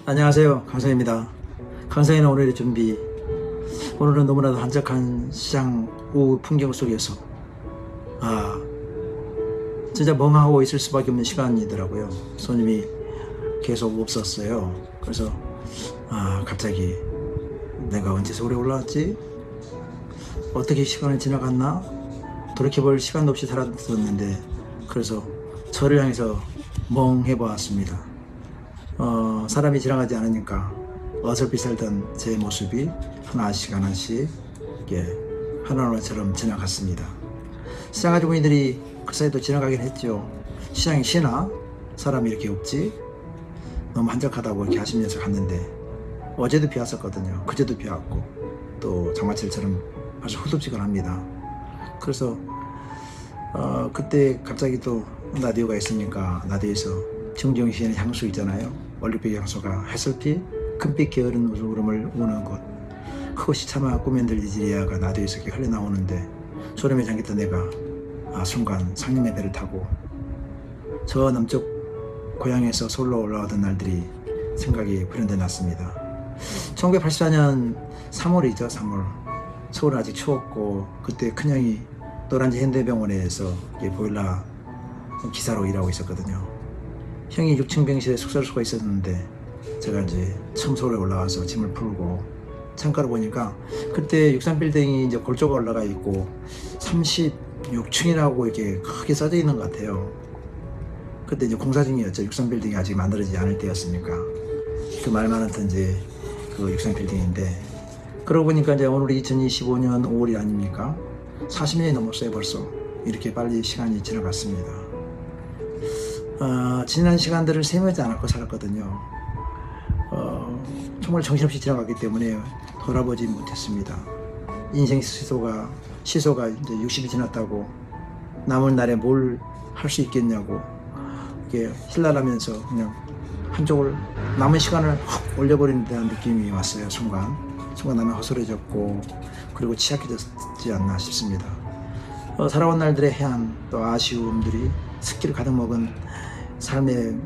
안녕하세요, 강성입니다. 강성이는 오늘의 준비. 오늘은 너무나도 한적한 시장 오후 풍경 속에서 진짜 멍하고 있을 수밖에 없는 시간이더라고요. 손님이 계속 없었어요. 그래서 갑자기 내가 언제 서울에 올라왔지? 어떻게 시간이 지나갔나? 돌이켜볼 시간도 없이 살았었는데, 그래서 저를 향해서 멍해 보았습니다. 사람이 지나가지 않으니까 어설피 살던 제 모습이 하나씩 하나하나처럼 지나갔습니다. 시장 아주머니들이 그 사이도 지나가긴 했죠. 시장이 쉬나? 사람이 이렇게 없지? 너무 한적하다고 이렇게 하시면서 갔는데, 어제도 비 왔었거든요. 그제도 비 왔고, 또 장마철처럼 아주 후덥지근합니다. 그래서 그때 갑자기 또 라디오가 있으니까 라디오에서 정정시인의 향수 있잖아요. 올리브영 향수가 해설피 금빛 게으른 울음을 우는 곳, 그것이 차마 꿈에 들리지리야가 라디오에서 이렇게 흘러나오는데, 소름에 잠겼던 내가 순간 상림의 배를 타고 저 남쪽 고향에서 서울로 올라오던 날들이 생각이 불현듯 났습니다. 1984년 3월이죠. 3월. 서울은 아직 추웠고, 그때 큰형이 노란지 현대병원에서 보일러 기사로 일하고 있었거든요. 형이 6층 병실에 숙소를 쓰고 있었는데, 제가 이제 처음 서울에 올라와서 짐을 풀고 창가로 보니까 그때 63빌딩이 이제 골조가 올라가 있고 36층이라고 이렇게 크게 써져 있는 것 같아요. 그때 이제 공사 중이었죠. 63빌딩이 아직 만들어지지 않을 때였으니까. 그 말 많았던 이제 그 63빌딩인데, 그러고 보니까 이제 오늘이 2025년 5월이 아닙니까? 40년이 넘었어요. 벌써 이렇게 빨리 시간이 지나갔습니다. 지난 시간들을 세매지 않고 살았거든요. 정말 정신없이 지나갔기 때문에 돌아보지 못했습니다. 인생 시소가 이제 60이 지났다고 남은 날에 뭘 할 수 있겠냐고 이게 힐날하면서 그냥 한쪽을 남은 시간을 확 올려버리는 듯한 느낌이 왔어요. 순간 나면 허술해졌고, 그리고 취약해졌지 않나 싶습니다. 살아온 날들의 해안, 또 아쉬움들이 습기를 가득 먹은 삶의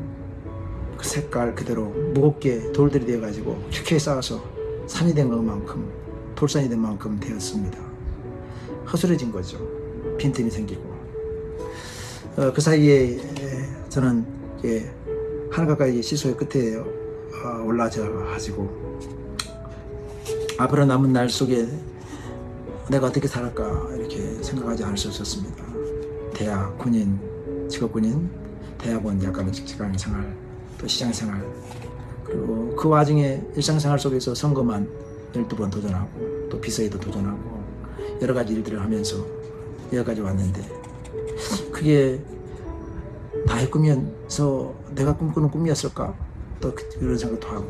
그 색깔 그대로 무겁게 돌들이 되어가지고 켜켜이 쌓아서 산이 된 것만큼, 돌산이 된 만큼 되었습니다. 허술해진 거죠. 빈틈이 생기고. 그 사이에 저는 하늘 가까이 시소의 끝에 올라져 가지고 앞으로 남은 날 속에 내가 어떻게 살았까 이렇게 생각하지 않을 수 없었습니다. 대학, 군인, 직업군인, 대학원, 약간의 직장생활, 또 시장생활, 그리고 그 와중에 일상생활 속에서 선거만 12번 도전하고, 또 비서에도 도전하고, 여러 가지 일들을 하면서 여기까지 왔는데, 그게 나의 꿈이면서 내가 꿈꾸는 꿈이었을까? 또 그런 생각도 하고,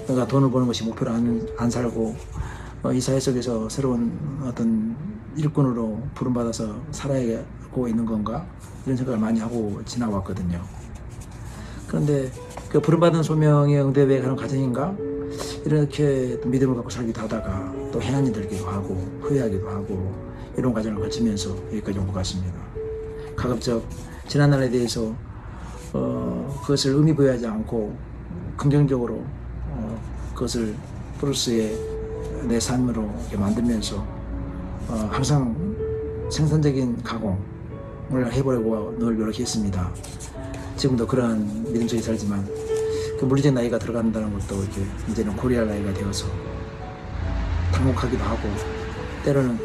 내가 돈을 버는 것이 목표로 안 살고 이 사회 속에서 새로운 어떤 일꾼으로 부름받아서 살아가고 있는 건가? 이런 생각을 많이 하고 지나왔거든요. 그런데 그 부름받은 소명에 응대해 가는 과정인가? 이렇게 또 믿음을 갖고 살기도 하다가 또 해안이 들기도 하고 후회하기도 하고, 이런 과정을 거치면서 여기까지 온 것 같습니다. 가급적 지난날에 대해서 그것을 의미 부여하지 않고 긍정적으로 그것을 플러스의 내 삶으로 이렇게 만들면서 항상 생산적인 가공을 해보려고 늘 노력했습니다. 지금도 그러한 믿음 속에 살지만, 그 물리적 나이가 들어간다는 것도 이렇게 이제는 고리할 나이가 되어서 당혹하기도 하고, 때로는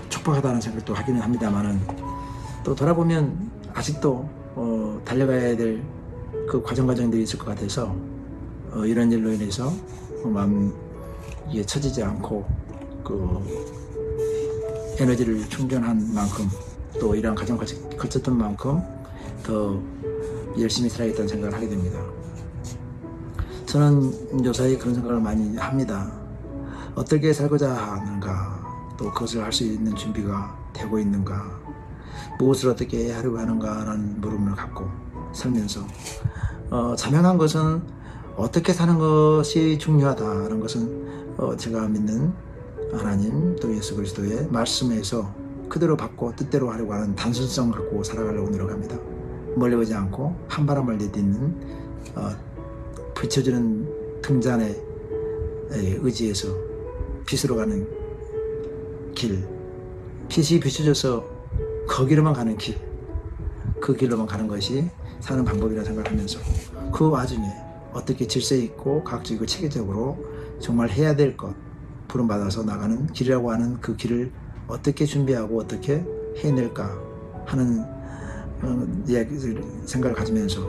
촉박하다는 생각도 하기는 합니다만은, 또 돌아보면 아직도 달려가야 될 그 과정들이 있을 것 같아서 이런 일로 인해서 마음 이게 처지지 않고 그 에너지를 충전한 만큼, 또 이러한 과정 거쳤던 만큼 더 열심히 살아야겠다는 생각을 하게 됩니다. 저는 요사이 그런 생각을 많이 합니다. 어떻게 살고자 하는가, 또 그것을 할 수 있는 준비가 되고 있는가, 무엇을 어떻게 하려고 하는가라는 물음을 갖고 살면서 자명한 것은 어떻게 사는 것이 중요하다는 것은 제가 믿는 하나님 또 예수 그리스도의 말씀에서 그대로 받고 뜻대로 하려고 하는 단순성 갖고 살아가려고 노력합니다. 멀리 보지 않고 한 바람을 내딛는 비춰주는 등잔에 의지해서 빛으로 가는 길, 빛이 비춰져서 거기로만 가는 길, 그 길로만 가는 것이 사는 방법이라 생각하면서 그 와중에 어떻게 질서 있고 과학적이고 체계적으로 정말 해야 될 것, 부름받아서 나가는 길이라고 하는 그 길을 어떻게 준비하고 어떻게 해낼까 하는 생각을 가지면서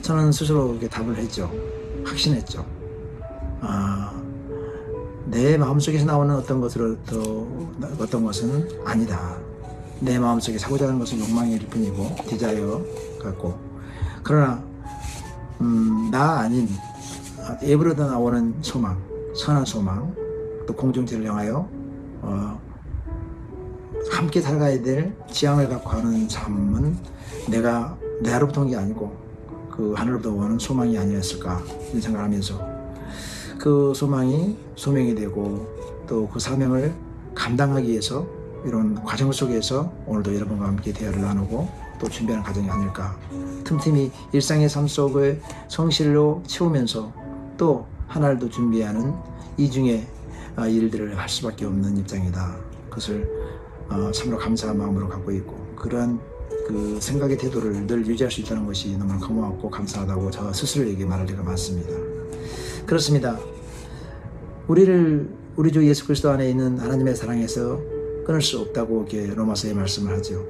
저는 스스로 이렇게 답을 했죠. 확신했죠. 내 마음속에서 나오는 어떤 것은 아니다. 내 마음속에 사고자 하는 것은 욕망일 뿐이고 디자이어 같고, 그러나 나 아닌 예부로다 나오는 소망, 선한 소망, 또 공동체를 향하여 함께 살아가야 될 지향을 갖고 하는 삶은 내로부터 온 게 아니고 그 하늘로부터 오는 소망이 아니었을까 이런 생각을 하면서 그 소망이 소명이 되고 또 그 사명을 감당하기 위해서 이런 과정 속에서 오늘도 여러분과 함께 대화를 나누고 또 준비하는 과정이 아닐까. 틈틈이 일상의 삶 속을 성실로 채우면서 또 하나를 준비하는 이중의 일들을 할 수밖에 없는 입장이다. 그것을 참으로 감사한 마음으로 갖고 있고, 그러한 그 생각의 태도를 늘 유지할 수 있다는 것이 너무 고맙고 감사하다고 저 스스로에게 말할 때가 많습니다. 그렇습니다. 우리 주 예수 그리스도 안에 있는 하나님의 사랑에서 끊을 수 없다고 이렇게 로마서에 말씀을 하죠.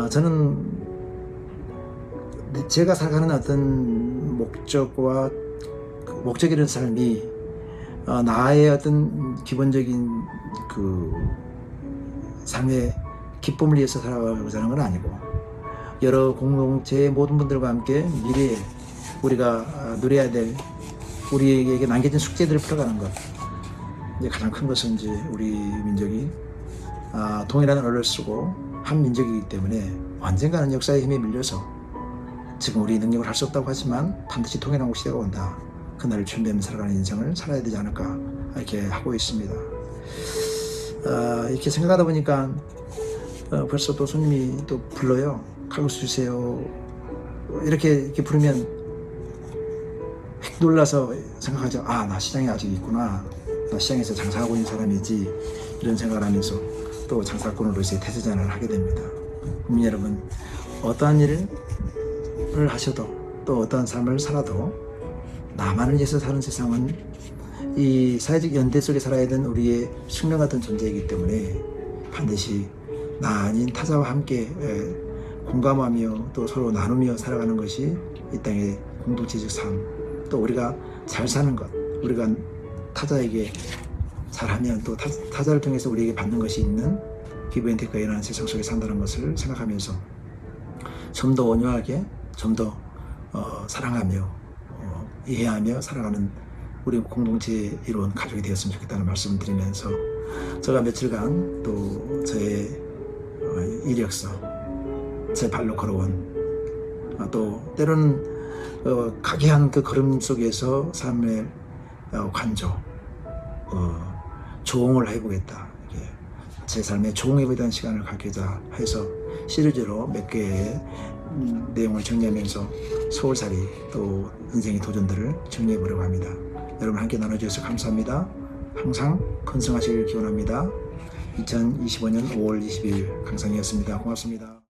저는 제가 살아가는 어떤 목적이라는 삶이 나의 어떤 기본적인 그 삶의 기쁨을 위해서 살아가고자 하는 건 아니고, 여러 공동체의 모든 분들과 함께 미래에 우리가 누려야 될 우리에게 남겨진 숙제들을 풀어가는 것. 이제 가장 큰 것은 이제 우리 민족이 동일한 언어를 쓰고 한 민족이기 때문에 언젠가는 역사의 힘에 밀려서 지금 우리 능력을 할 수 없다고 하지만 반드시 통일한 시대가 온다. 그날을 준비하며 살아가는 인생을 살아야 되지 않을까 이렇게 하고 있습니다. 이렇게 생각하다 보니까 벌써 또 손님이 또 불러요. 칼국수 주세요. 이렇게 부르면 휙 놀라서 생각하죠. 나 시장에 아직 있구나. 나 시장에서 장사하고 있는 사람이지. 이런 생각을 하면서 또 장사꾼으로서의 태세전환을 하게 됩니다. 국민 여러분, 어떠한 일을 하셔도 또 어떠한 삶을 살아도 나만을 위해서 사는 세상은 이 사회적 연대 속에 살아야 되는 우리의 숙명 같은 존재이기 때문에 반드시 나 아닌 타자와 함께 공감하며 또 서로 나누며 살아가는 것이 이 땅의 공동체적 삶, 또 우리가 잘 사는 것, 우리가 타자에게 잘하면 또 타자를 통해서 우리에게 받는 것이 있는 기브앤테이크가 일어나는 세상 속에 산다는 것을 생각하면서 좀 더 온유하게, 좀 더 사랑하며 이해하며 살아가는 우리 공동체의 이루은 가족이 되었으면 좋겠다는 말씀을 드리면서, 제가 며칠간 또 저의 이력서, 제 발로 걸어온 또 때로는 각이한 그 걸음 속에서 삶의 관조, 조응을 해보겠다. 제 삶의 조응에 대한 시간을 갖고자 해서 시리즈로 몇 개의 내용을 정리하면서 서울살이 또 인생의 도전들을 정리해 보려고 합니다. 여러분 함께 나눠주셔서 감사합니다. 항상 건승하시길 기원합니다. 2025년 5월 20일 강상이었습니다. 고맙습니다.